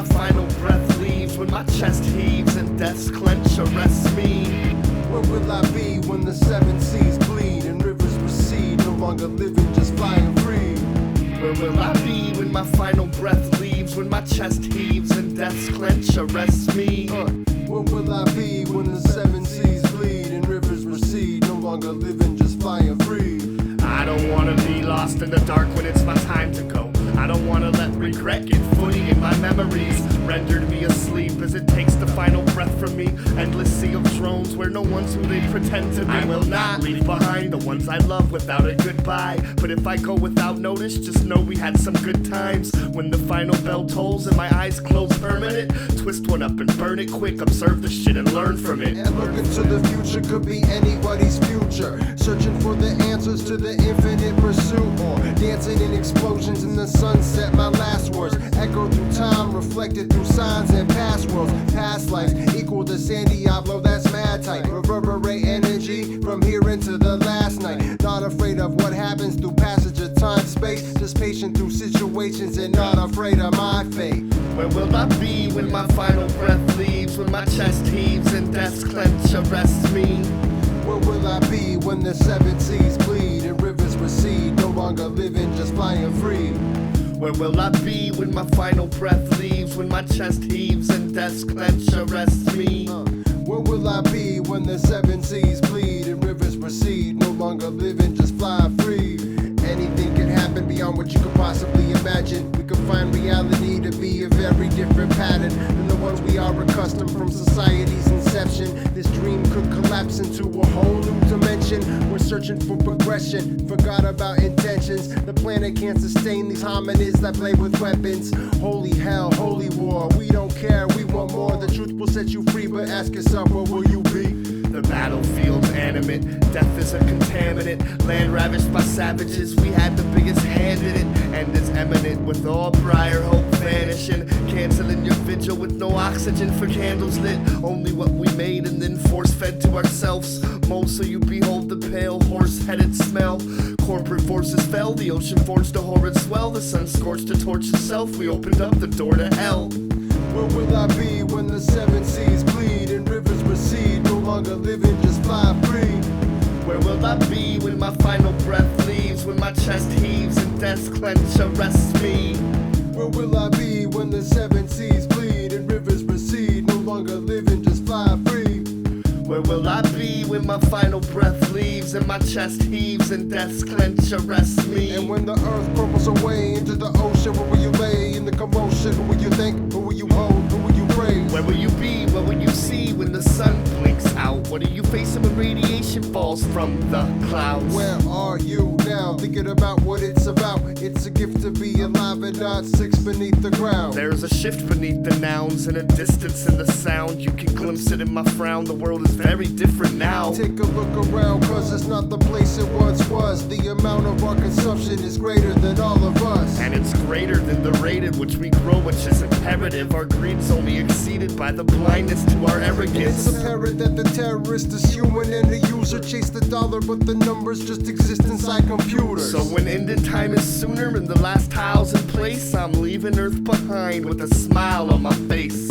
my final breath leaves, when my chest heaves and death's clench arrests me. Where will I be when the seven seas bleed and rivers recede, no longer living, just flying free? Where will I be when my final breath leaves, when my chest heaves and death's clench arrests me? Where will I be when the seven seas bleed and rivers recede, no longer living, just flying free? I don't wanna be lost in the dark when it's my time to go. I don't wanna let regret get footing in my memories, rendered me asleep as it takes the final breath from me. Endless sea of drones where no one's who they pretend to be. I will not leave behind the ones I love without a goodbye, but if I go without notice, just know we had some good times. When the final bell tolls and my eyes close permanent, twist one up and burn it quick, observe the shit and learn from it. And look into the future, could be anybody's future, searching for the answers to the infinite pursuit, or dancing in explosions in the sunset. My last words echo through time, reflected through signs and past worlds. Past lives equal to San Diablo, that's mad tight. Reverberate energy from here into the last night. Not afraid of what happens through passage of time, space. Just patient through situations and not afraid of my fate. Where will I be when my final breath leaves, when my chest heaves and death's clench arrests me? Where will I be when the seven seas bleed and rivers recede, no longer living, just flying free? Where will I be when my final breath leaves, when my chest heaves and death's clench arrests me? Where will I be when the seven seas bleed and rivers recede, no longer living, just fly free? Anything can happen beyond what you could possibly imagine. We could find reality to be a very different pattern than the ones we are accustomed from society's inception. This dream could collapse into a whole new dimension. We're searching for progression, forgot about intentions. The planet can't sustain these hominids that play with weapons. Holy hell, holy war, we don't care, we want more. The truth will set you free, but ask yourself, where will you be? The battlefield's animate, death is a contaminant. Land ravished by savages, we had the biggest hand in it. And is eminent with all prior hope vanishing. Canceling your vigil with no oxygen for candles lit. Only what we made and then force fed to ourselves. Mold so you behold the pale horse-headed smell. Corporate forces fell, the ocean forged a horrid swell. The sun scorched a torch itself, we opened up the door to hell. Where will I be when the seven seas bleed and rivers recede, no longer living, just fly free? Where will I be when my final breath leaves, when my chest heaves and death's clench arrests me? Where will I be when the seven seas bleed and rivers recede, no longer living, just fly free? Where will I be when my final breath leaves and my chest heaves and death's clench arrests me? And when the earth crumbles away into the ocean, where will you lay in the commotion? Who will you think? Who will you hold? Who will you praise? Where will you be? What will you see when the sun blinks out? What are you facing when radiation falls from the clouds? Where are you now? Thinking about what it's about. It's a gift to be alive and not six beneath the ground. There's a shift beneath the nouns and a distance in the sound. You can glimpse it in my frown. The world is very different now. Take a look around, cause it's not the place it once was. The amount of our consumption is greater than all of us. And it's greater than the rate at which we grow, which is imperative. Our greed's only exceeded by the blindness to our arrogance. It's apparent that the terrorist is human and the user chase the dollar, but the numbers just exist inside computers. So when ending time is sooner and the last tile's in place, I'm leaving Earth behind with a smile on my face.